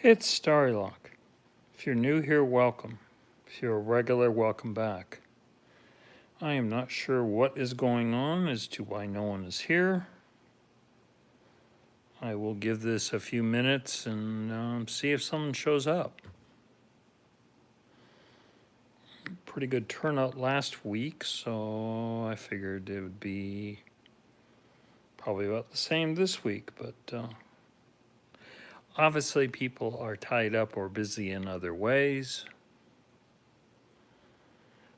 It's Starrylock. If you're new here, welcome. If you're a regular, welcome back. I am not sure what is going on as to why no one is here. I will give this a few minutes and see if someone shows up. Pretty good turnout last week, so I figured it would be probably about the same this week, but obviously people are tied up or busy in other ways.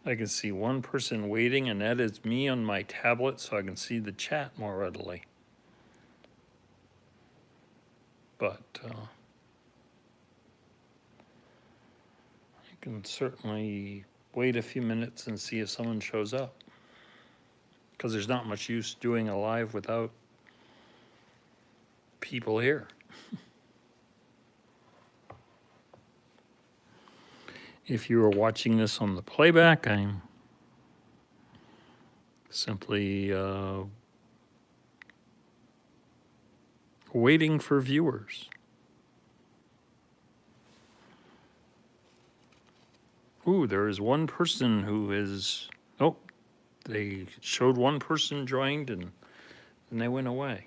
I can see one person waiting, and that is me on my tablet, so I can see the chat more readily. But I can certainly wait a few minutes and see if someone shows up, because there's not much use doing a live without people here. If you are watching this on the playback, I'm simply waiting for viewers. Ooh, there is one person who is, oh, they showed one person joined and then they went away.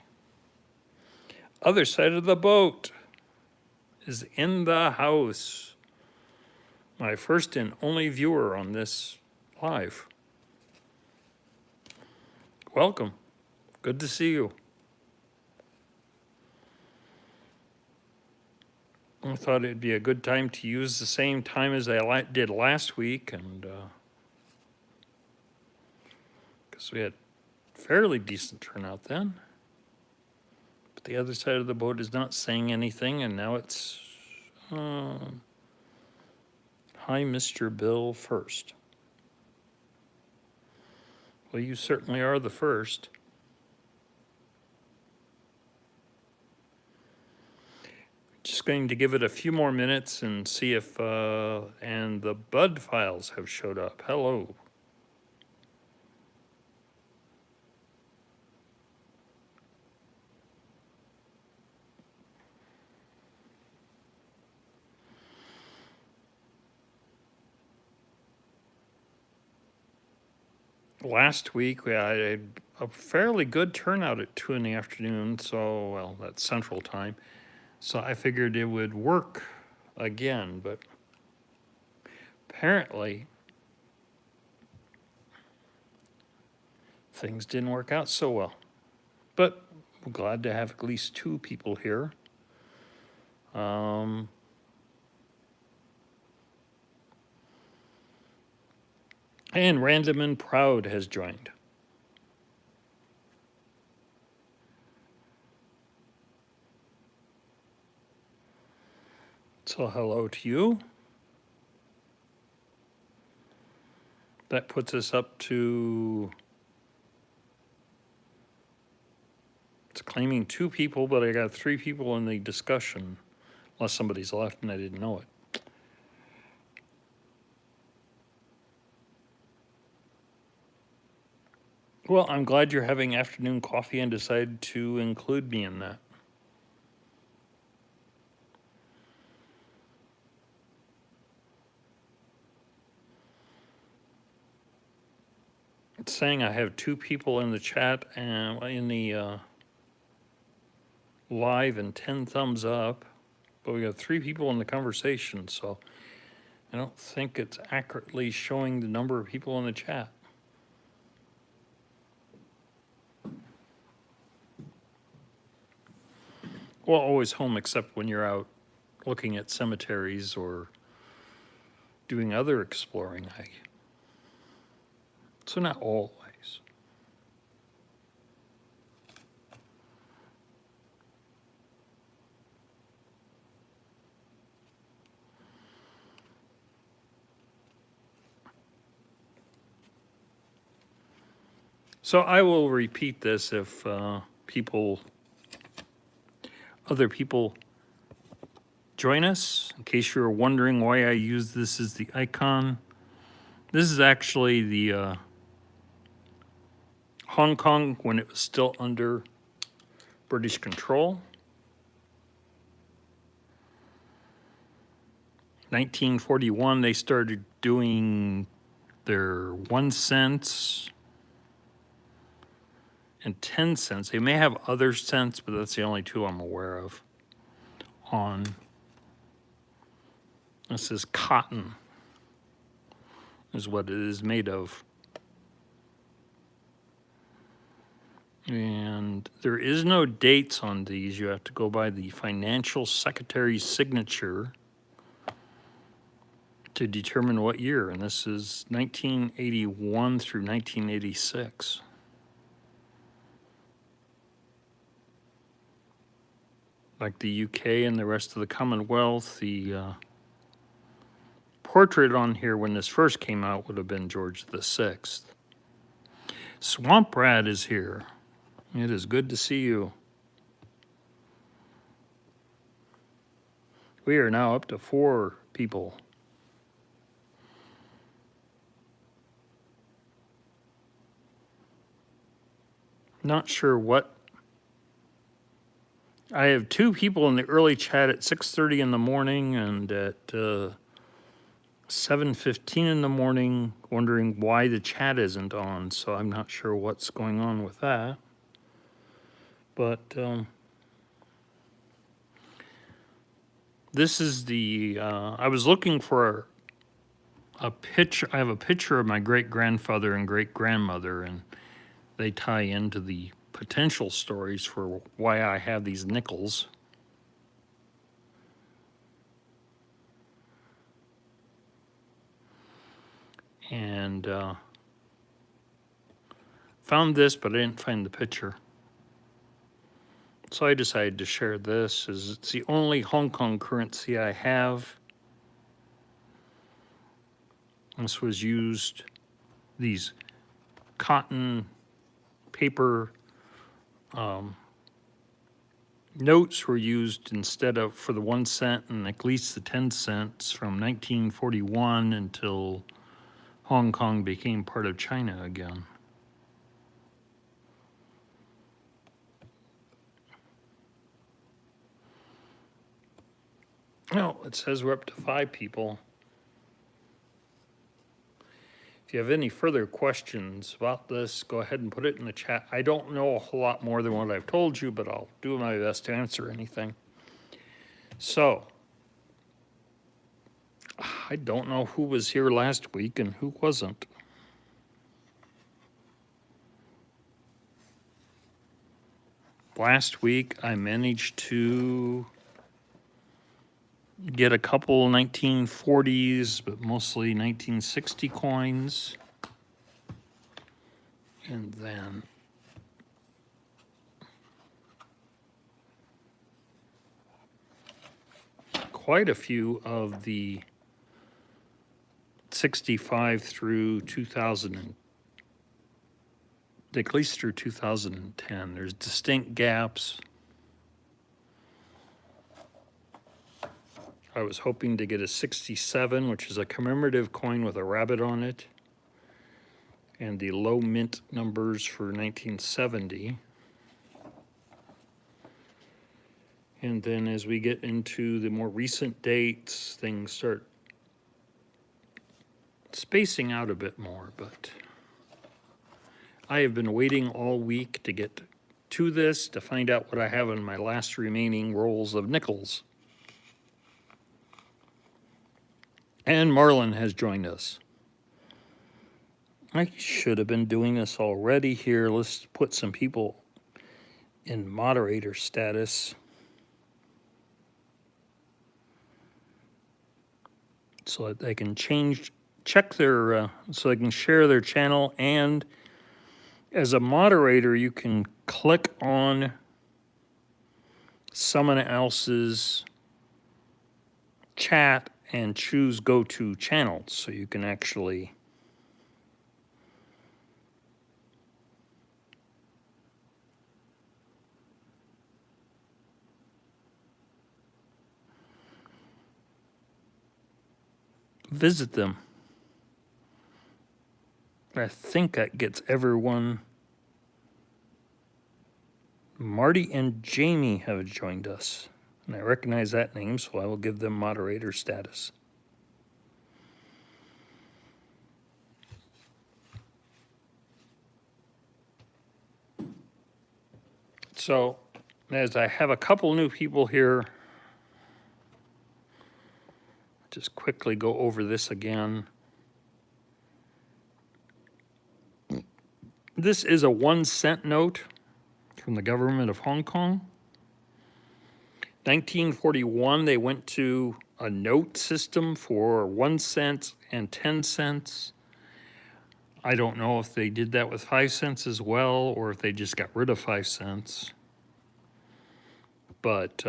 Other side of the boat is in the house. My first and only viewer on this live. Welcome. Good to see you. I thought it'd be a good time to use the same time as I did last week, and because we had fairly decent turnout then. But the other side of the boat is not saying anything, and now it's hi, Mr. Bill first. Well, you certainly are the first. Just going to give it a few more minutes and see if, and the Bud files have showed up. Hello. Last week, we had a fairly good turnout at 2 in the afternoon, so, well, that's Central Time. So I figured it would work again, but apparently things didn't work out so well. But I'm glad to have at least 2 people here. And Random and Proud has joined. So hello to you. That puts us up to, it's claiming 2 people, but I got 3 people in the discussion, unless somebody's left and I didn't know it. Well, I'm glad you're having afternoon coffee and decided to include me in that. It's saying I have 2 people in the chat and in the live and 10 thumbs up, but we got 3 people in the conversation, so I don't think it's accurately showing the number of people in the chat. Well, always home except when you're out looking at cemeteries or doing other exploring. So not always. So I will repeat this if other people join us. In case you're wondering why I use this as the icon, this is actually the Hong Kong when it was still under British control. 1941, they started doing their 1 cents and 10 cents. They may have other cents, but that's the only two I'm aware of. This is cotton, is what it is made of. And there is no dates on these. You have to go by the financial secretary's signature to determine what year. And this is 1981 through 1986. Like the UK and the rest of the Commonwealth, the portrait on here when this first came out would have been George VI. Swamp Rat is here. It is good to see you. We are now up to 4 people. Not sure what. I have 2 people in the early chat at 6:30 in the morning and at 7:15 in the morning wondering why the chat isn't on, so I'm not sure what's going on with that. But this is the, I was looking for a picture. I have a picture of my great-grandfather and great-grandmother, and they tie into the potential stories for why I have these nickels. And found this, but I didn't find the picture. So I decided to share this, as it's the only Hong Kong currency I have. This was used, these cotton paper notes were used instead of for the 1 cent and at least the 10 cents from 1941 until Hong Kong became part of China again. Well, it says we're up to 5 people. If you have any further questions about this, go ahead and put it in the chat. I don't know a whole lot more than what I've told you, but I'll do my best to answer anything. So, I don't know who was here last week and who wasn't. Last week, I managed to get a couple 1940s, but mostly 1960 coins. And then quite a few of the 65 through 2000, at least through 2010. There's distinct gaps. I was hoping to get a 67, which is a commemorative coin with a rabbit on it, and the low mint numbers for 1970. And then as we get into the more recent dates, things start spacing out a bit more, but I have been waiting all week to get to this to find out what I have in my last remaining rolls of nickels. And Marlon has joined us. I should have been doing this already here. Let's put some people in moderator status so that they can check their, so they can share their channel. And as a moderator, you can click on someone else's chat and choose go to channels, so you can actually visit them. I think that gets everyone. Marty and Jamie have joined us, and I recognize that name, so I will give them moderator status. So, as I have a couple new people here, just quickly go over this again. This is a 1 cent note from the government of Hong Kong. 1941, they went to a note system for 1 cent and 10 cents. I don't know if they did that with 5 cents as well, or if they just got rid of 5 cents. But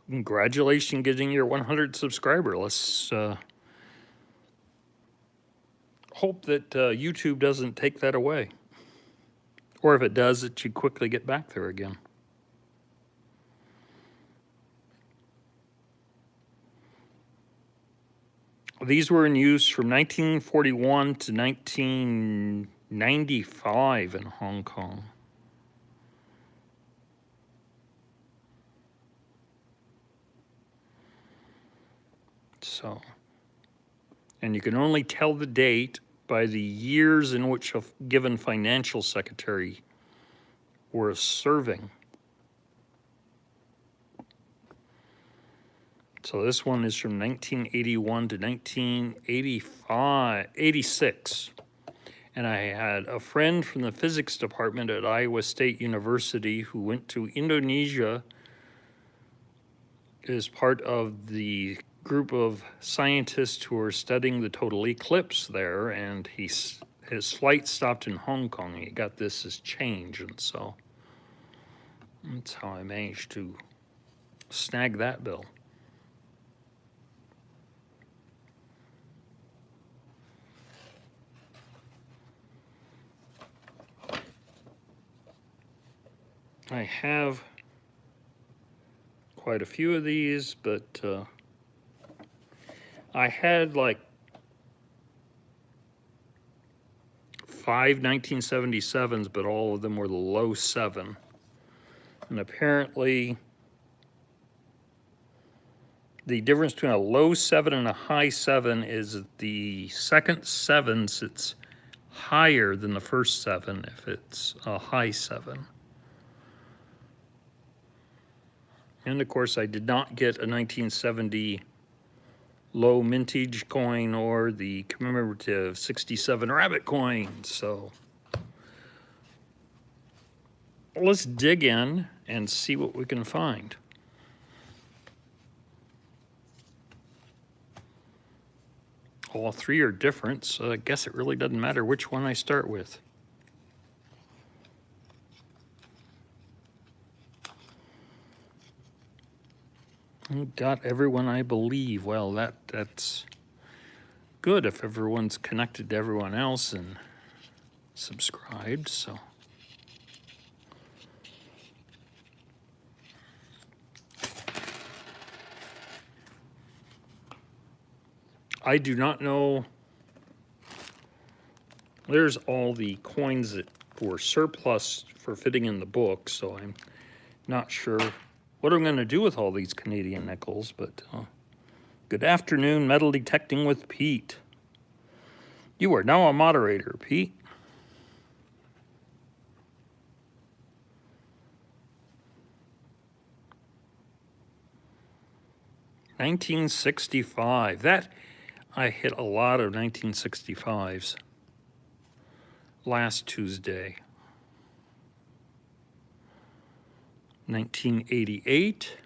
congratulations getting your 100 subscriber. Let's hope that YouTube doesn't take that away. Or if it does, that you quickly get back there again. These were in use from 1941 to 1995 in Hong Kong. So, and you can only tell the date by the years in which a given financial secretary were serving. So this one is from 1981 to 1986. And I had a friend from the physics department at Iowa State University who went to Indonesia as part of the group of scientists who are studying the total eclipse there, and his flight stopped in Hong Kong. He got this as change, and so that's how I managed to snag that bill. I have quite a few of these, but I had like 5 1977s, but all of them were the low 7. And apparently the difference between a low 7 and a high 7 is that the second 7 sits higher than the first 7 if it's a high 7. And of course, I did not get a 1970 low mintage coin or the commemorative 67 rabbit coin. So let's dig in and see what we can find. All 3 are different, so I guess it really doesn't matter which one I start with. Got everyone, I believe. Well, that's good if everyone's connected to everyone else and subscribed, so. I do not know. There's all the coins that were surplus for fitting in the book, so I'm not sure what I'm going to do with all these Canadian nickels, but good afternoon, metal detecting with Pete. You are now a moderator, Pete. $1965. That I hit a lot of 1965s last Tuesday. 1988.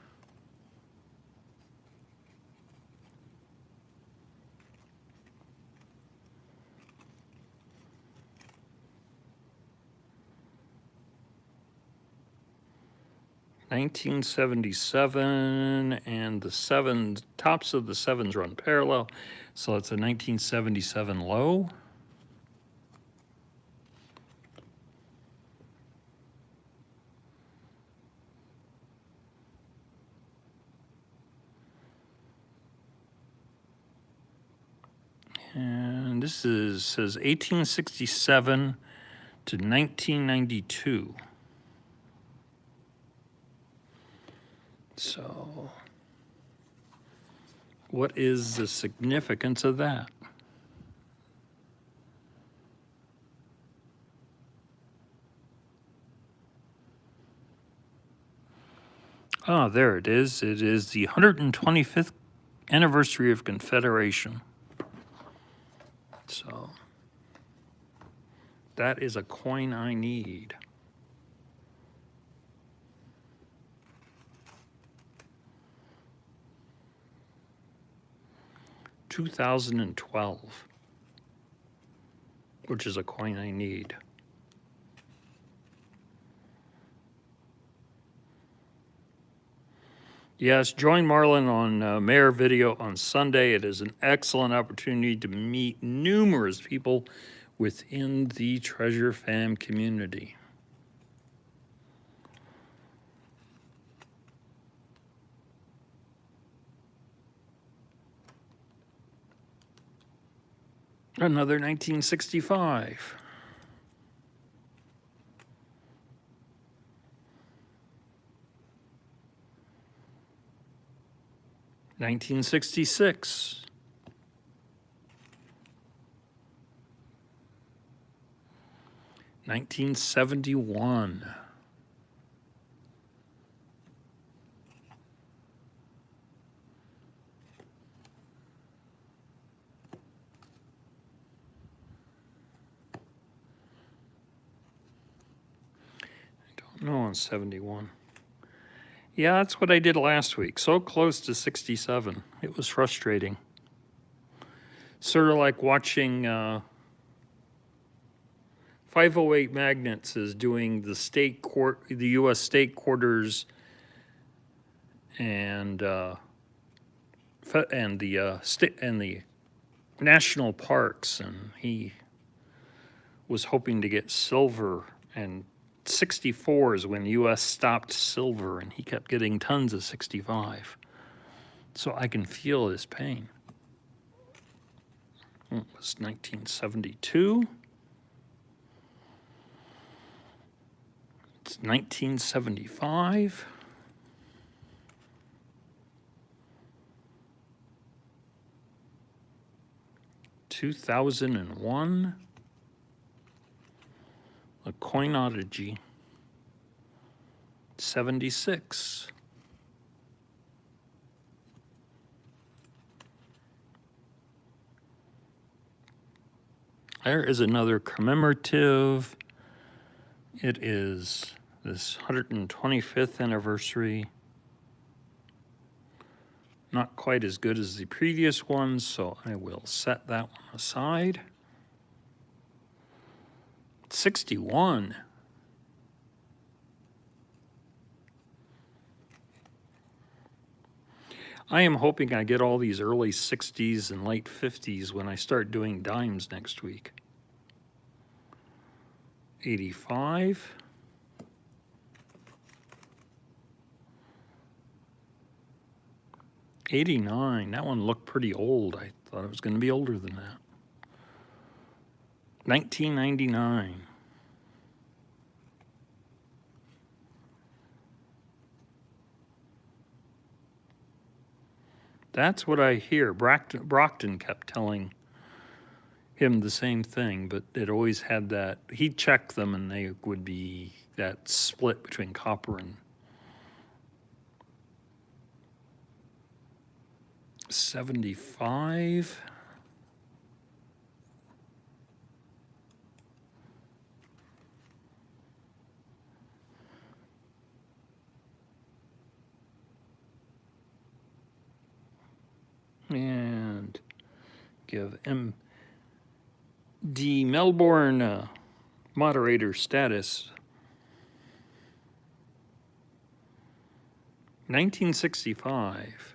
$1977, and the tops of the 7s run parallel, so it's a 1977 low. And this says 1867 to 1992. So, what is the significance of that? Ah, there it is. It is the 125th anniversary of Confederation. So that is a coin I need. $2012, which is a coin I need. Yes, join Marlon on Mayor Video on Sunday. It is an excellent opportunity to meet numerous people within the Treasure Fam community. Another 1965. $1966. $1971. No, on 71. Yeah, that's what I did last week. So close to 67. It was frustrating. Sort of like watching 508 Magnets is doing the U.S. state quarters and the national parks, and he was hoping to get silver, and 64 is when the U.S. stopped silver, and he kept getting tons of 65. So I can feel his pain. It was 1972. It's 1975. $2001. A coinology. 76. There is another commemorative. It is this 125th anniversary. Not quite as good as the previous one, so I will set that one aside. 61. I am hoping I get all these early 60s and late 50s when I start doing dimes next week. 85. 89. That one looked pretty old. I thought it was going to be older than that. 1999. That's what I hear. Brockton kept telling him the same thing, but it always had that. He'd check them, and they would be that split between copper and 75. And give MD Melbourne moderator status. 1965.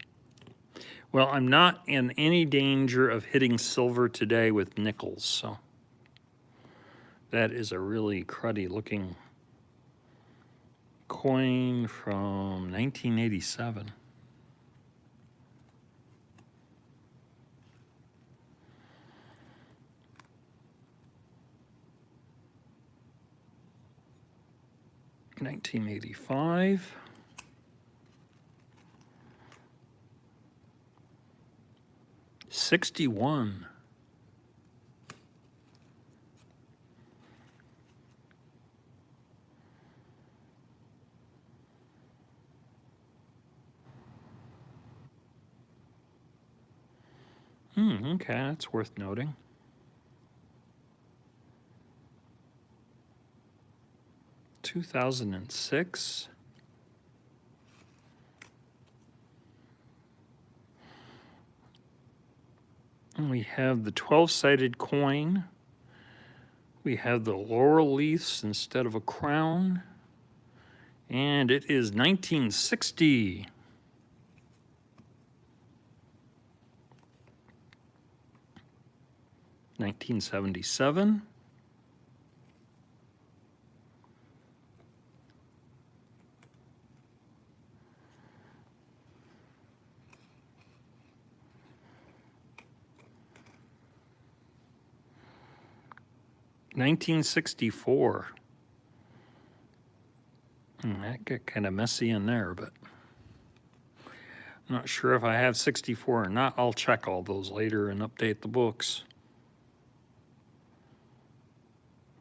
Well, I'm not in any danger of hitting silver today with nickels, so that is a really cruddy looking coin from 1987. $1985. 61. Okay, that's worth noting. $2006. And we have the 12-sided coin. We have the laurel leaves instead of a crown. And it is 1960. 1977. 1964. That got kind of messy in there, but I'm not sure if I have 64 or not. I'll check all those later and update the books.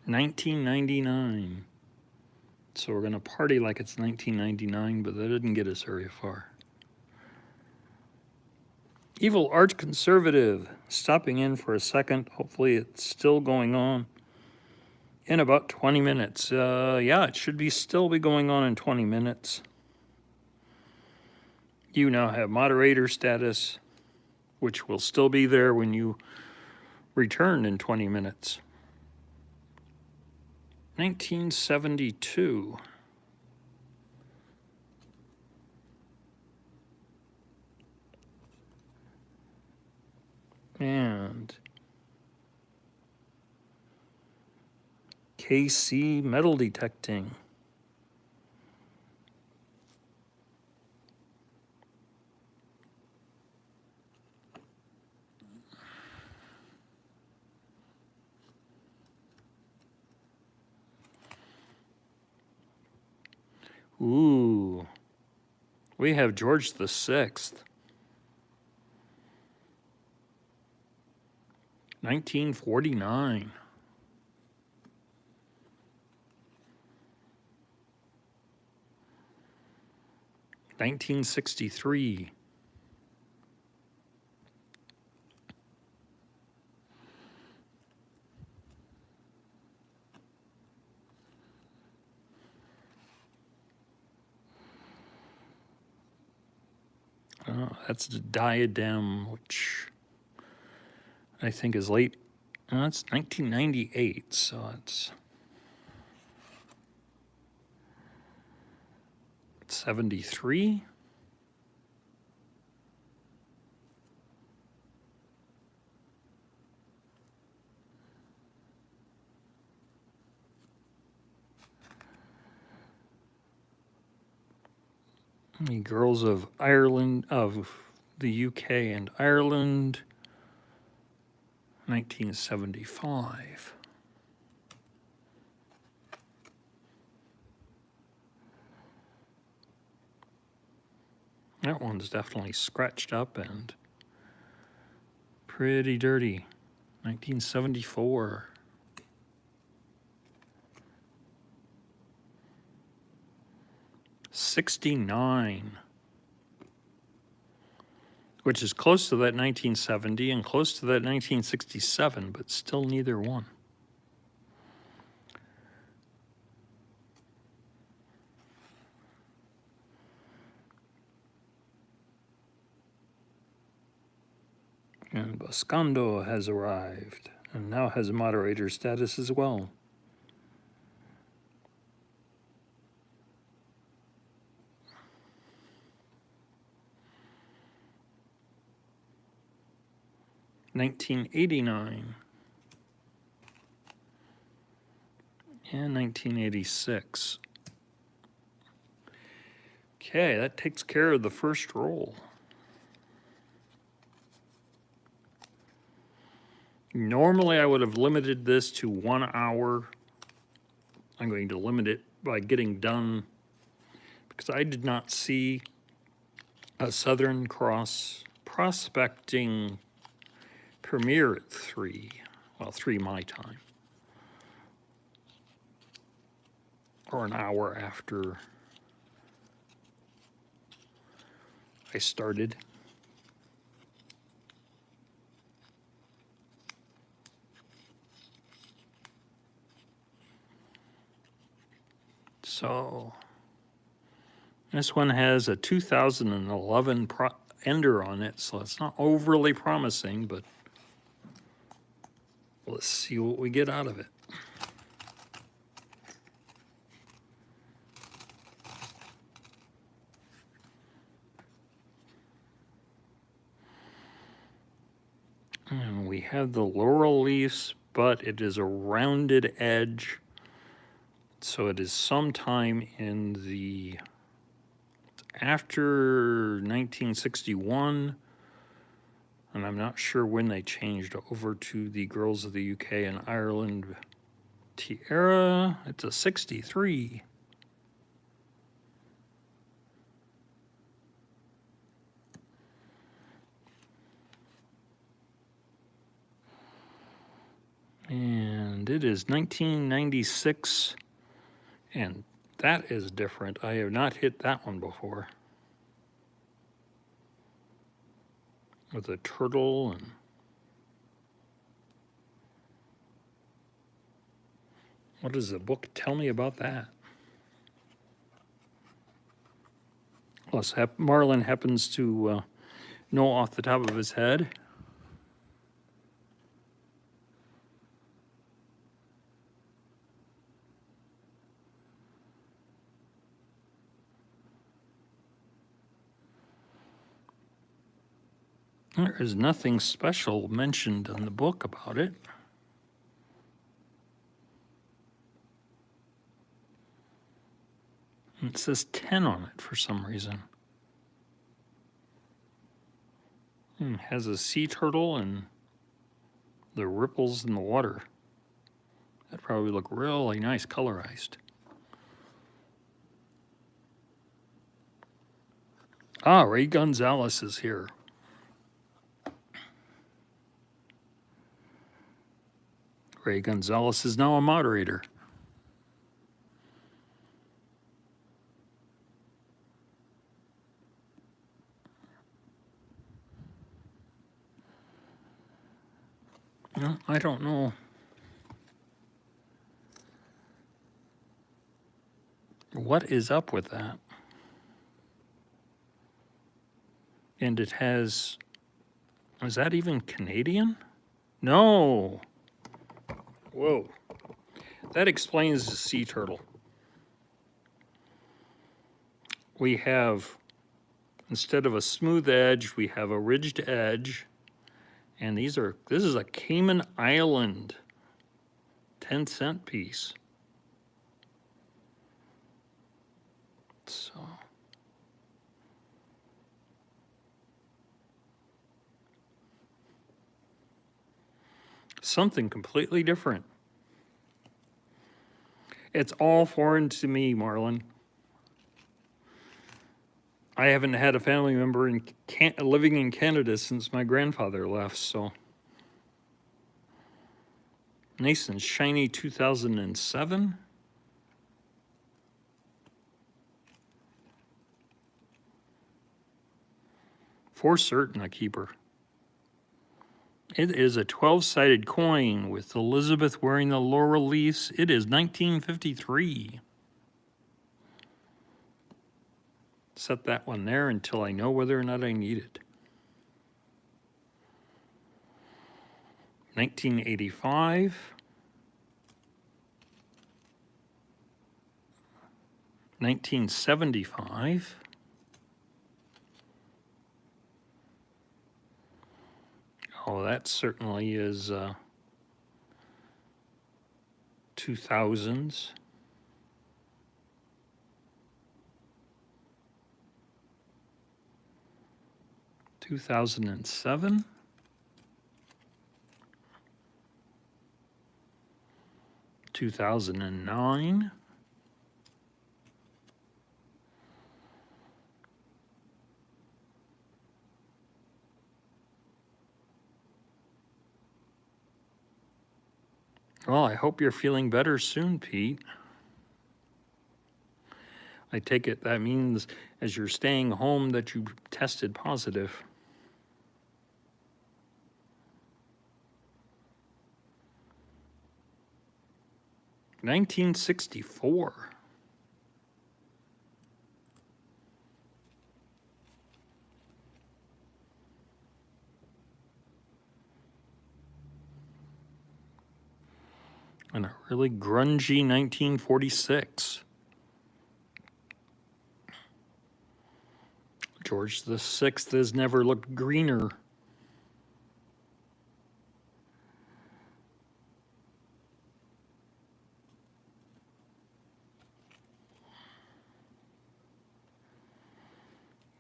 1999. So we're going to party like it's 1999, but that didn't get us very far. Evil Arch Conservative, stopping in for a second. Hopefully it's still going on in about 20 minutes. Yeah, it should still be going on in 20 minutes. You now have moderator status, which will still be there when you return in 20 minutes. 1972. And KC metal detecting. Ooh, we have George the Sixth. 1949. $1963. That's the diadem, which I think is late. That's 1998, so it's 73. The Girls of Ireland, of the UK and Ireland, 1975. That one's definitely scratched up and pretty dirty. 1974. '69, which is close to that 1970 and close to that 1967, but still neither one. And Boscondo has arrived and now has moderator status as well. '89 and 1986. Okay, that takes care of the first roll. Normally I would have limited this to 1 hour. I'm going to limit it by getting done because I did not see a Southern Cross prospecting premiere at 3. Well, 3 my time. Or an hour after I started. So this one has a 2011 ender on it, so it's not overly promising, but let's see what we get out of it. And we have the laurel leaves, but it is a rounded edge. So it is sometime in the after 1961, and I'm not sure when they changed over to the Girls of the UK and Ireland tiara. It's a 63. And it is 1996, and that is different. I have not hit that one before. With a turtle and what does the book tell me about that? Plus, Marlin happens to know off the top of his head. There is nothing special mentioned in the book about it. It says 10 on it for some reason. It has a sea turtle and the ripples in the water. That probably look really nice colorized. Ah, Ray Gonzalez is here. Ray Gonzalez is now a moderator. No, I don't know. What is up with that? And it has, is that even Canadian? No. Whoa. That explains the sea turtle. We have, instead of a smooth edge, we have a ridged edge. And this is a Cayman Island 10-cent piece. So. Something completely different. It's all foreign to me, Marlon. I haven't had a family member living in Canada since my grandfather left, so. Nice and shiny 2007. For certain, a keeper. It is a 12-sided coin with Elizabeth wearing the laurel leaves. It is 1953. Set that one there until I know whether or not I need it. 1985. 1975. Oh, that certainly is 2000s. 2007. 2009. 'Well, I hope you're feeling better soon, Pete. I take it that means as you're staying home that you tested positive. $1964. And a really grungy 1946. George VI has never looked greener.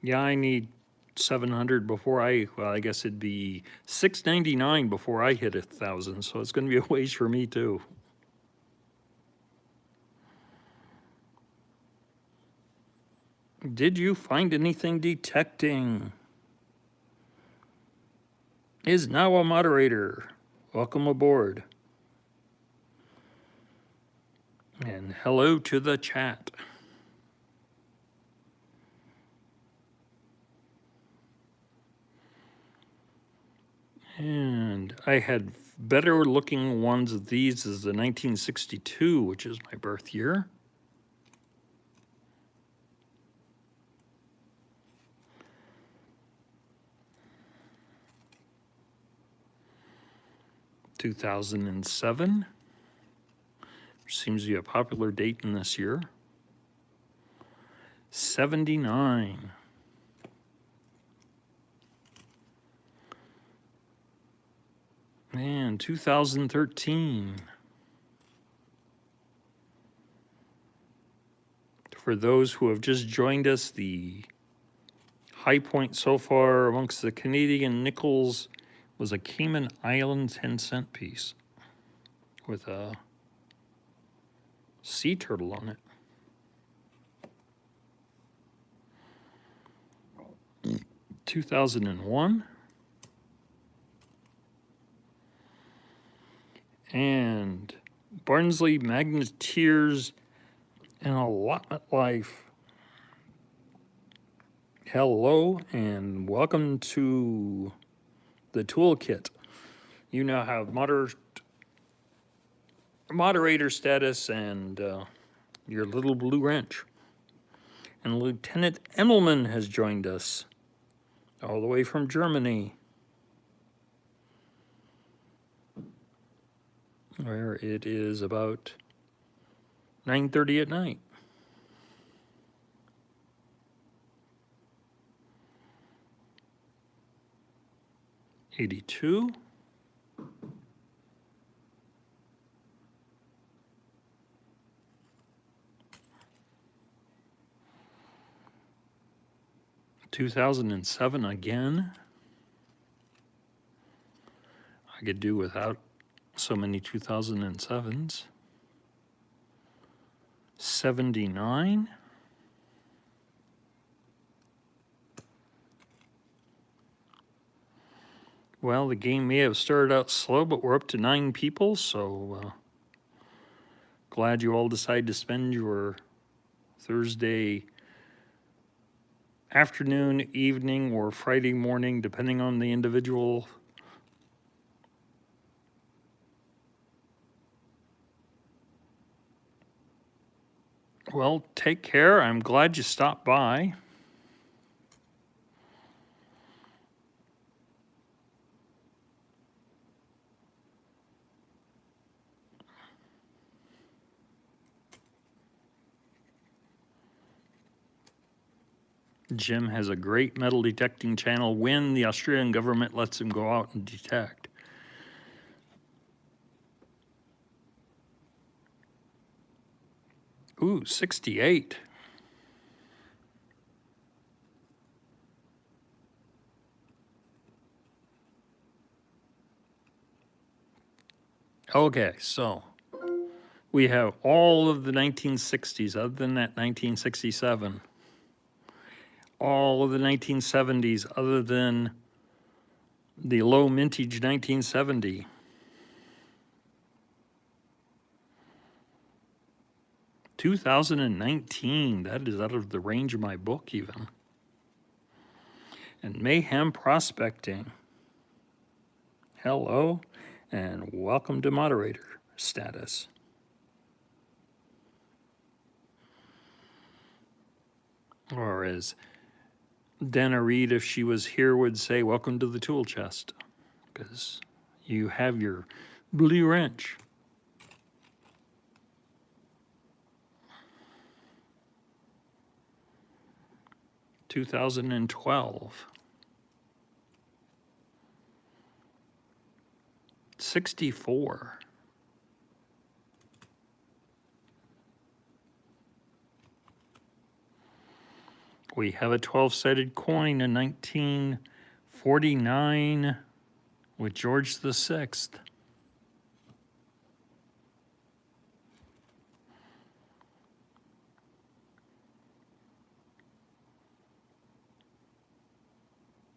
Yeah, I need 700 before I guess it'd be 699 before I hit 1,000, so it's going to be a ways for me too. Did you find anything detecting? Is now a moderator. Welcome aboard. And hello to the chat. And I had better looking ones of these as the 1962, which is my birth year. (2007). Seems to be a popular date in this year. 79. And 2013. For those who have just joined us, the high point so far amongst the Canadian nickels was a Cayman Island 10-cent piece with a sea turtle on it. 2001. And Barnsley Magneteers and Allotment Life. Hello and welcome to the toolkit. You now have moderator status and your little blue wrench. And Lieutenant Emmelman has joined us all the way from Germany, where it is about 9:30 at night. '82. (2007) again. I could do without so many 2007s. 79. Well, the game may have started out slow, but we're up to 9 people, so glad you all decided to spend your Thursday afternoon, evening, or Friday morning, depending on the individual. Well, take care. I'm glad you stopped by. Jim has a great metal detecting channel when the Australian government lets him go out and detect. Ooh, 68. Okay, so we have all of the 1960s, other than that 1967. All of the 1970s, other than the low mintage 1970. (2019), that is out of the range of my book even. And Mayhem Prospecting. Hello, and welcome to moderator status. Or as Dana Reed, if she was here, would say, welcome to the tool chest, because you have your blue wrench. 2012. 64. We have a 12-sided coin in 1949 with George VI.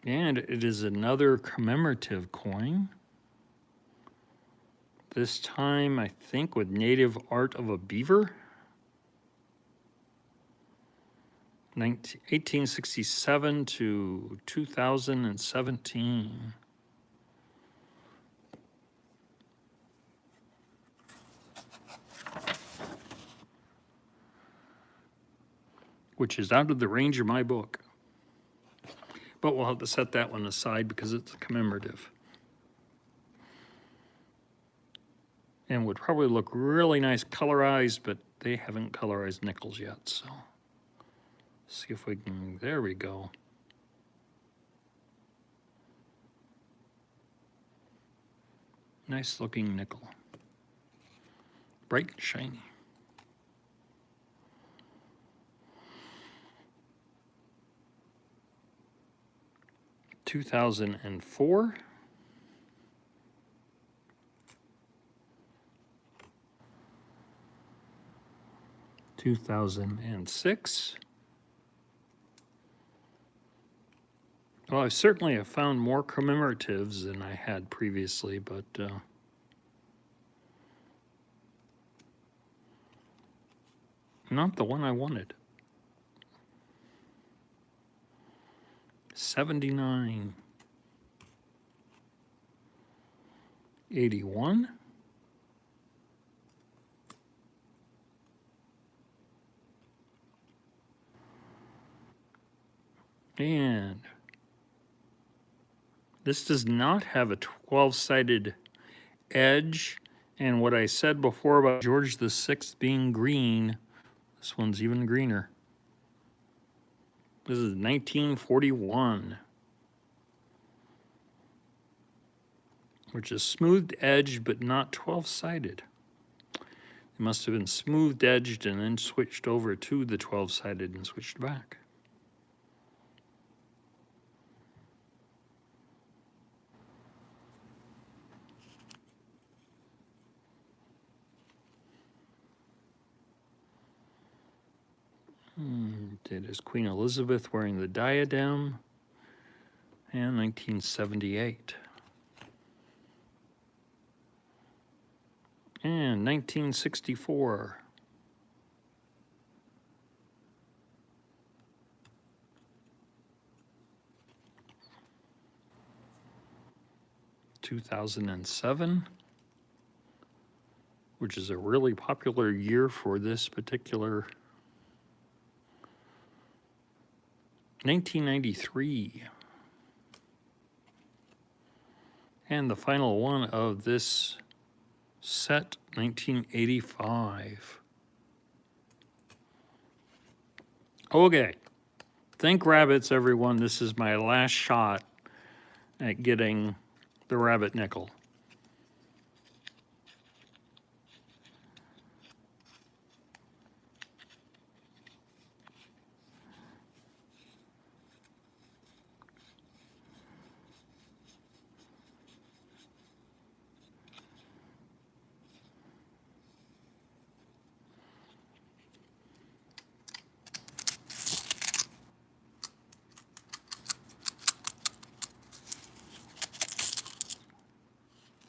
And it is another commemorative coin. This time, I think, with native art of a beaver. 1867 to 2017. Which is out of the range of my book. But we'll have to set that one aside because it's commemorative. And would probably look really nice colorized, but they haven't colorized nickels yet, so. See if we can, there we go. Nice looking nickel. Bright and shiny. $2004. 2006. Well, I certainly have found more commemoratives than I had previously, but not the one I wanted. 79. 81. And this does not have a 12-sided edge. And what I said before about George VI being green, this one's even greener. This is 1941, which is smoothed edged but not 12-sided. It must have been smoothed edged and then switched over to the 12-sided and switched back. It is Queen Elizabeth wearing the diadem, and 1978. And 1964. $2007, which is a really popular year for this particular. 1993. And the final one of this set, 1985. Okay. Think rabbits, everyone. This is my last shot at getting the rabbit nickel.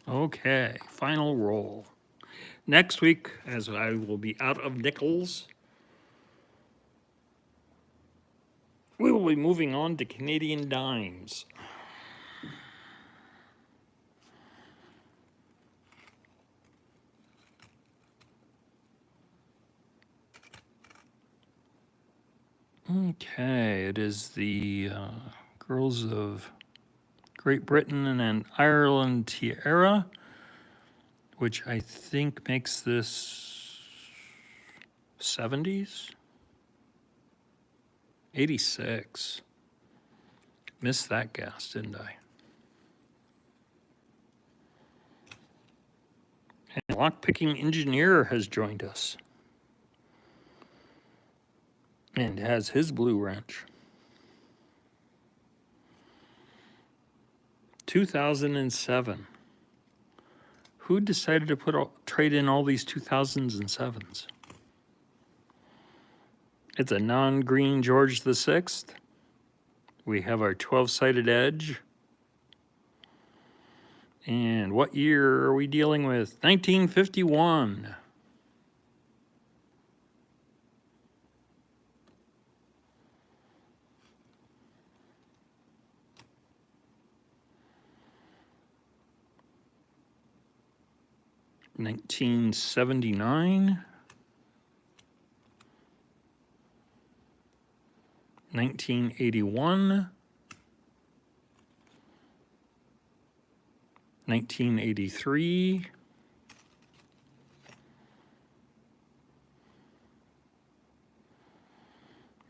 Okay, final roll. Next week, as I will be out of nickels, we will be moving on to Canadian dimes. Okay, it is the Girls of Great Britain and Ireland tiara, which I think makes this 70s. 86. Missed that gas, didn't I? And lockpicking engineer has joined us. And has his blue wrench. 2007. Who decided to trade in all these 2007s? It's a non-green George VI. We have our 12-sided edge. And what year are we dealing with? 1951. $1979. 1981. 1983.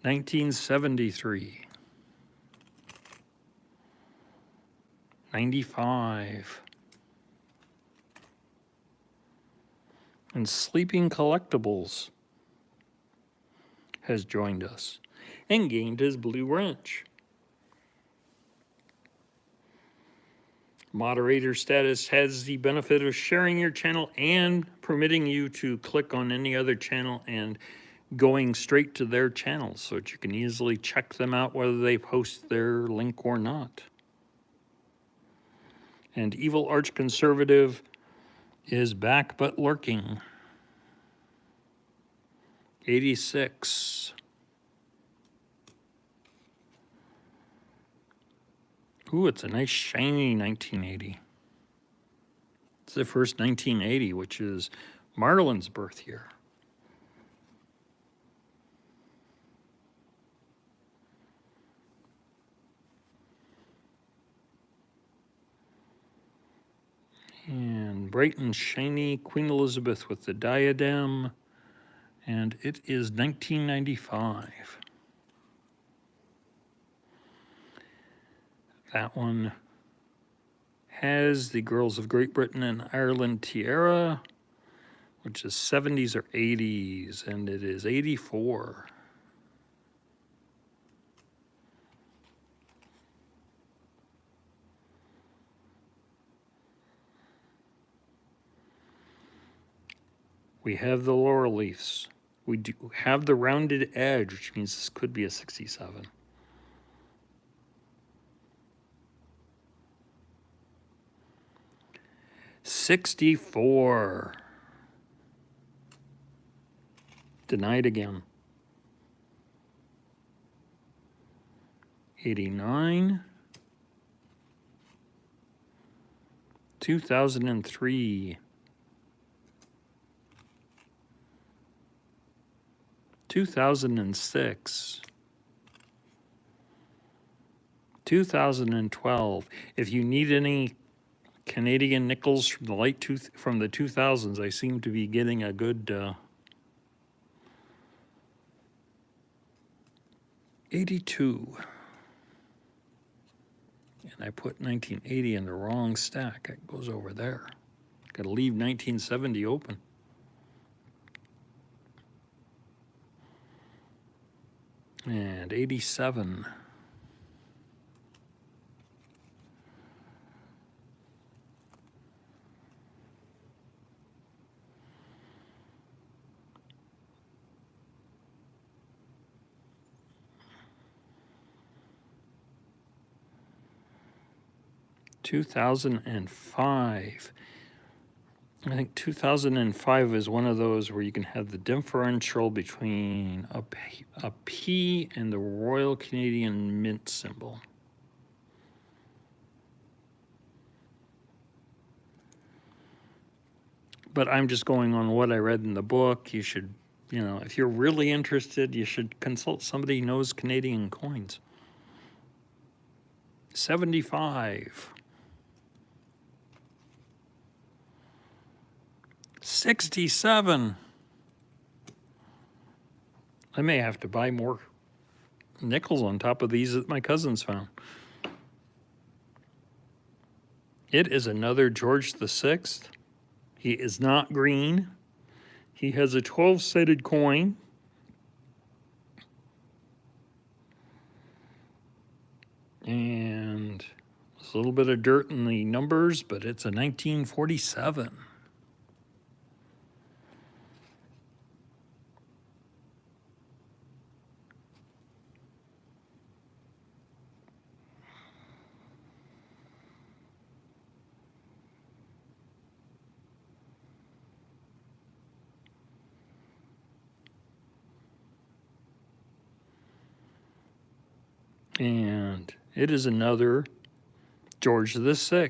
1973. 95. And Sleeping Collectibles has joined us and gained his blue wrench. Moderator status has the benefit of sharing your channel and permitting you to click on any other channel and going straight to their channel so that you can easily check them out whether they post their link or not. And Evil Arch Conservative is back but lurking. 86. Ooh, it's a nice shiny 1980. It's the first 1980, which is Marlon's birth year. And bright and shiny Queen Elizabeth with the diadem. And it is 1995. That one has the Girls of Great Britain and Ireland tiara, which is 70s or 80s, and it is 84. We have the laurel leaves. We do have the rounded edge, which means this could be a 67. '64. Denied again. 89. 2003. 2006. 2012. If you need any Canadian nickels from the from the 2000s, I seem to be getting a good 82. And I put 1980 in the wrong stack. It goes over there. Got to leave 1970 open. And 87. $2005. I think 2005 is one of those where you can have the differential between a P and the Royal Canadian Mint symbol. But I'm just going on what I read in the book. You should, if you're really interested, you should consult somebody who knows Canadian coins. 75. 67. I may have to buy more nickels on top of these that my cousins found. It is another George VI. He is not green. He has a 12-sided coin. And there's a little bit of dirt in the numbers, but it's a 1947. And it is another George VI,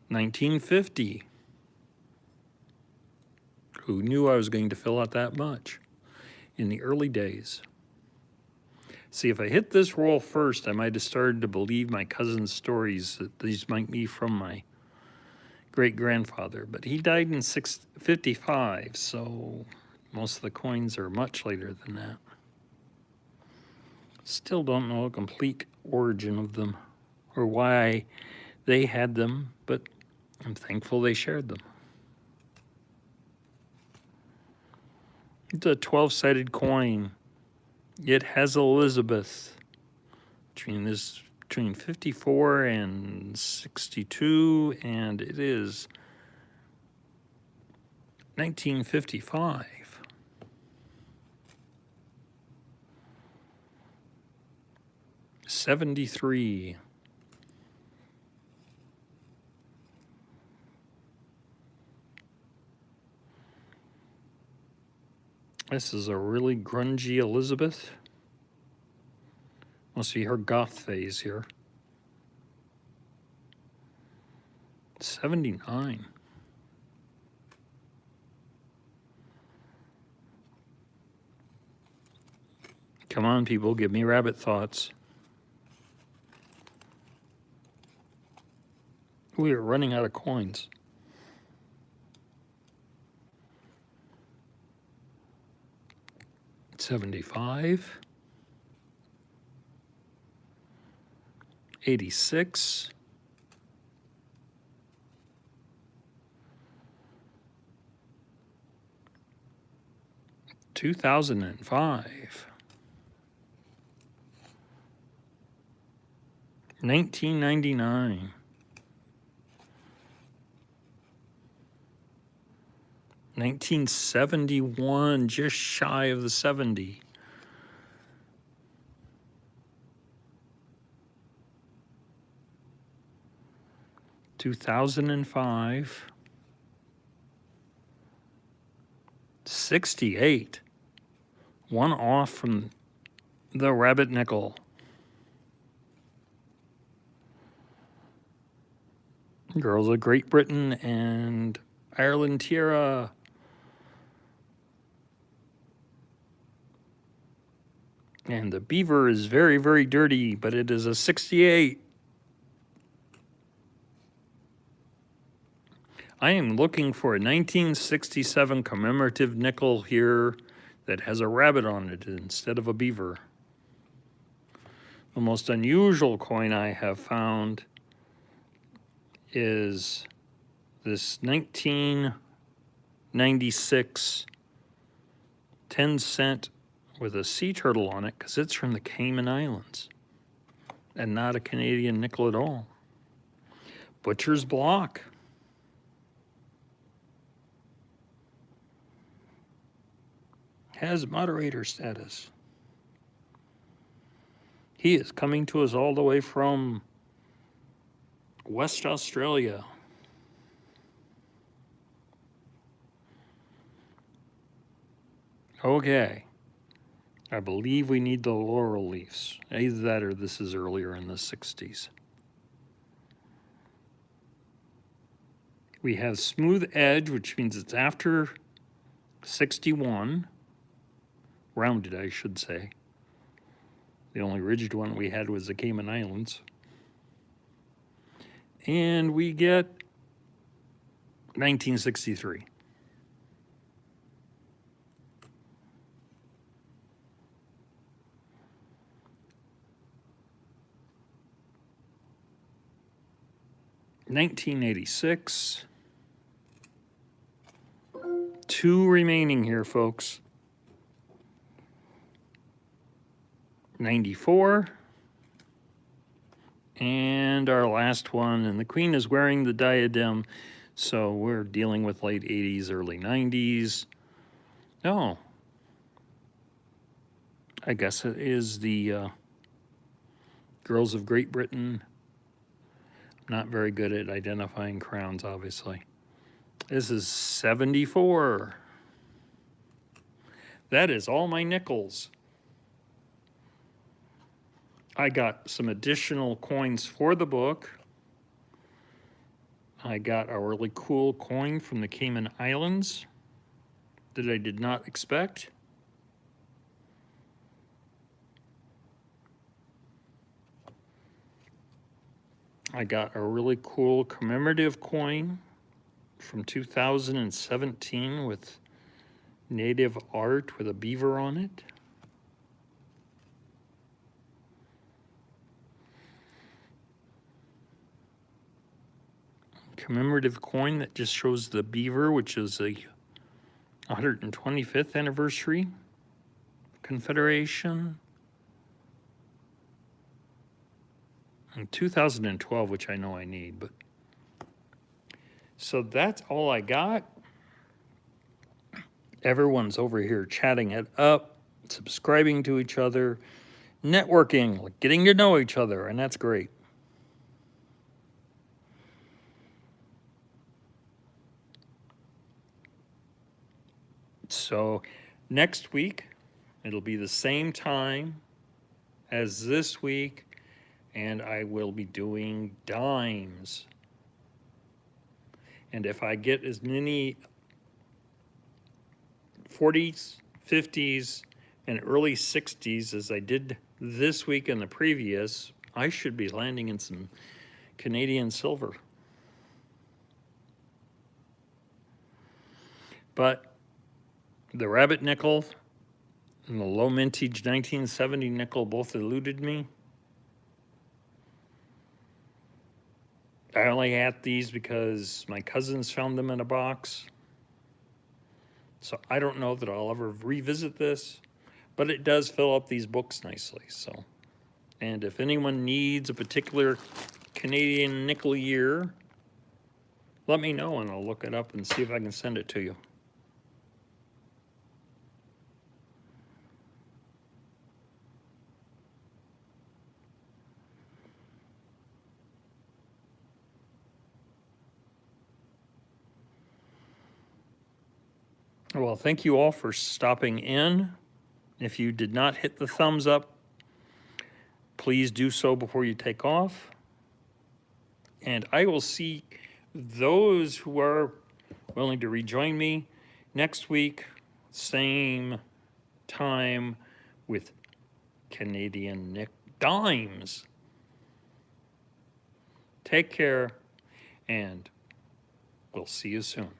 1950. Who knew I was going to fill out that much in the early days? See, if I hit this roll first, I might have started to believe my cousin's stories that these might be from my great-grandfather. But he died in 55, so most of the coins are much later than that. Still don't know a complete origin of them or why they had them, but I'm thankful they shared them. It's a 12-sided coin. It has Elizabeth between 54 and 62, and it is 1955. '73. This is a really grungy Elizabeth. Must be her goth phase here. 79. Come on, people, give me rabbit thoughts. We are running out of coins. $75. 86. 2005. 1999. 1971, just shy of the 70. 2005. 68. One off from the rabbit nickel. Girls of Great Britain and Ireland Tiara. And the beaver is very, very dirty, but it is a 68. I am looking for a 1967 commemorative nickel here that has a rabbit on it instead of a beaver. The most unusual coin I have found is this 1996 10-cent with a sea turtle on it, because it's from the Cayman Islands and not a Canadian nickel at all. Butcher's block. Has moderator status. He is coming to us all the way from West Australia. Okay. I believe we need the laurel leaves. Either that or this is earlier in the 60s. We have smooth edge, which means it's after 61. Rounded, I should say. The only rigid one we had was the Cayman Islands. And we get 1963. 1986. 2 remaining here, folks. 94. And our last one, and the Queen is wearing the diadem, so we're dealing with late 80s, early 90s. Oh, I guess it is the Girls of Great Britain. I'm not very good at identifying crowns, obviously. This is 74. That is all my nickels. I got some additional coins for the book. I got a really cool coin from the Cayman Islands that I did not expect. I got a really cool commemorative coin from 2017 with native art with a beaver on it. Commemorative coin that just shows the beaver, which is a 125th anniversary Confederation. In 2012, which I know I need, but so that's all I got. Everyone's over here chatting it up, subscribing to each other, networking, like getting to know each other, and that's great. So next week, it'll be the same time as this week, and I will be doing dimes. And if I get as many 40s, 50s, and early 60s as I did this week and the previous, I should be landing in some Canadian silver. But the rabbit nickel and the low mintage 1970 nickel both eluded me. I only had these because my cousins found them in a box. So I don't know that I'll ever revisit this, but it does fill up these books nicely. So, and if anyone needs a particular Canadian nickel year, let me know and I'll look it up and see if I can send it to you. Well, thank you all for stopping in. If you did not hit the thumbs up, please do so before you take off. And I will see those who are willing to rejoin me next week, same time with Canadian dimes. Take care, and we'll see you soon.